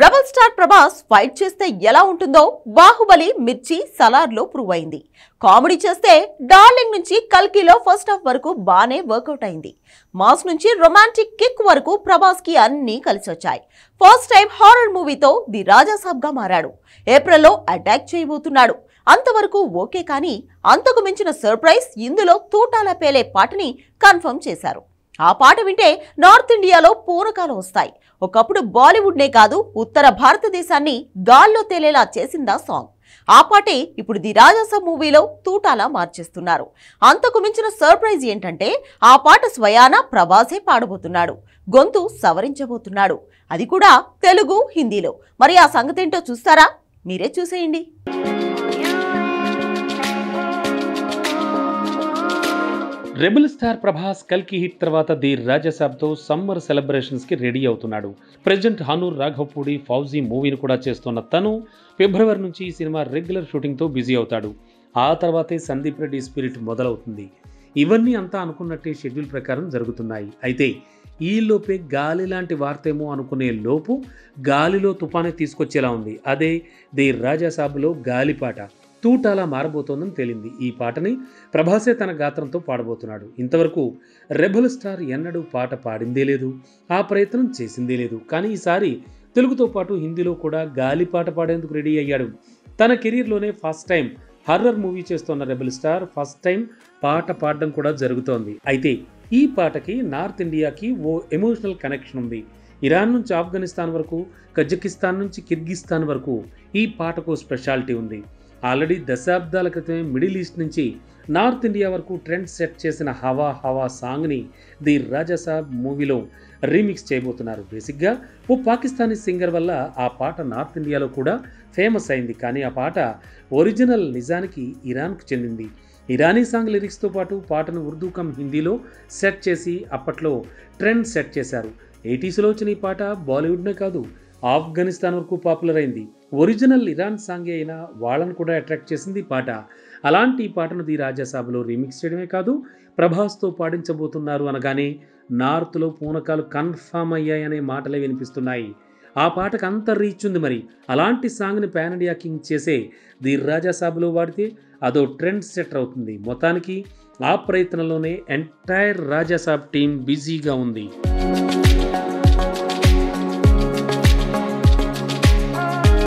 Rebel star Prabhas fight చేస్తే ఎలా ఉంటుందో బాహుబలి, మిర్చి, సలార్లో ప్రూవ్ అయింది. కామెడీ చేస్తే డార్లింగ్ నుంచి కల్కిలో ఫస్ట్ హాఫ్ వరకు బానే వర్కౌట్ అయింది. మాస్ నుంచి రొమాంటిక్ కిక్ వరకు ప్రభాస్ కి అన్ని కలిసి వచ్చాయి. ఫస్ట్ టైం హారర్ మూవీతో ది రాజా సాబ్ గా మారాడు. ఏప్రిల్లో అటాక్ చేయబోతున్నాడు. అంతవరకు ఓకే, కానీ అంతకు మించిన సర్ప్రైజ్ ఇందులో తూటాల పేలే పాటని కన్ఫర్మ్ చేశారు. ఆ పాట వింటే నార్త్ ఇండియాలో పూనకాలు వస్తాయి. ఒకప్పుడు బాలీవుడ్నే కాదు, ఉత్తర భారతదేశాన్ని గాల్లో తేలేలా చేసిందా సాంగ్. ఆ పాటే ఇప్పుడు ది రాజాసాబ్ మూవీలో తూటాలా మార్చేస్తున్నారు. అంతకు మించిన సర్ప్రైజ్ ఏంటంటే ఆ పాట స్వయానా ప్రభాసే పాడబోతున్నాడు. గొంతు సవరించబోతున్నాడు. అది కూడా తెలుగు, హిందీలో. మరి ఆ సంగతేంటో చూస్తారా? మీరే చూసేయండి. రెబల్ స్టార్ ప్రభాస్ కల్కి హిట్ తర్వాత ది రాజాసాబ్తో సమ్మర్ సెలబ్రేషన్స్ కి రెడీ అవుతున్నాడు. ప్రెసిడెంట్ హానూర్ రాఘవపూడి ఫౌజీ మూవీని కూడా చేస్తున్న తను ఫిబ్రవరి నుంచి ఈ సినిమా రెగ్యులర్ షూటింగ్తో బిజీ అవుతాడు. ఆ తర్వాతే సందీప్ రెడ్డి స్పిరిట్ మొదలవుతుంది. ఇవన్నీ అంతా అనుకున్నట్టే షెడ్యూల్ ప్రకారం జరుగుతున్నాయి. అయితే ఈలోపే గాలి లాంటి వార్తేమో అనుకునే లోపు గాలిలో తుఫానే తీసుకొచ్చేలా ఉంది. అదే ది రాజాసాబ్లో గాలిపాట తూటాలా మారబోతోందని తేలింది. ఈ పాటని ప్రభాసే తన గాత్రంతో పాడబోతున్నాడు. ఇంతవరకు రెబల్ స్టార్ ఎన్నడూ పాట పాడిందే లేదు, ఆ ప్రయత్నం చేసిందే లేదు. కానీ ఈసారి తెలుగుతో పాటు హిందీలో కూడా గాలి పాట పాడేందుకు రెడీ అయ్యాడు. తన కెరీర్లోనే ఫస్ట్ టైం హర్రర్ మూవీ చేస్తున్న రెబల్ స్టార్ ఫస్ట్ టైం పాట పాడడం కూడా జరుగుతోంది. అయితే ఈ పాటకి నార్త్ ఇండియాకి ఓ ఎమోషనల్ కనెక్షన్ ఉంది. ఇరాన్ నుంచి ఆఫ్ఘనిస్తాన్ వరకు, కజకిస్తాన్ నుంచి కిర్గిస్తాన్ వరకు ఈ పాటకు స్పెషాలిటీ ఉంది. ఆల్రెడీ దశాబ్దాల క్రితమే మిడిల్ ఈస్ట్ నుంచి నార్త్ ఇండియా వరకు ట్రెండ్ సెట్ చేసిన హవా హవా సాంగ్ని ది రాజాసాబ్ మూవీలో రీమిక్స్ చేయబోతున్నారు. బేసిక్గా ఓ పాకిస్తానీ సింగర్ వల్ల ఆ పాట నార్త్ ఇండియాలో కూడా ఫేమస్ అయింది. కానీ ఆ పాట ఒరిజినల్ నిజానికి ఇరాన్కు చెందింది. ఇరానీ సాంగ్ లిరిక్స్తో పాటు పాటను ఉర్దూ కమ్ హిందీలో సెట్ చేసి అప్పట్లో ట్రెండ్ సెట్ చేశారు. 80sలో వచ్చిన ఈ పాట బాలీవుడ్నే కాదు, ఆఫ్ఘనిస్తాన్ వరకు పాపులర్ అయింది. ఒరిజినల్ ఇరాన్ సాంగ్ అయినా వాళ్ళను కూడా అట్రాక్ట్ చేసింది ఈ పాట. అలాంటి ఈ పాటను ది రాజాసాబ్లో రీమిక్స్ చేయడమే కాదు, ప్రభాస్తో పాడించబోతున్నారు అనగానే నార్త్లో పూనకాలు కన్ఫామ్ అయ్యాయనే మాటలే వినిపిస్తున్నాయి. ఆ పాటకు అంత రీచ్ ఉంది. మరి అలాంటి సాంగ్ని పాన్ ఇండియా కింగ్ చేసే ది రాజాసాబ్లో వాడితే అదో ట్రెండ్ సెటర్ అవుతుంది. మొత్తానికి ఆ ప్రయత్నంలోనే ఎంటైర్ రాజాసాబ్ టీం బిజీగా ఉంది.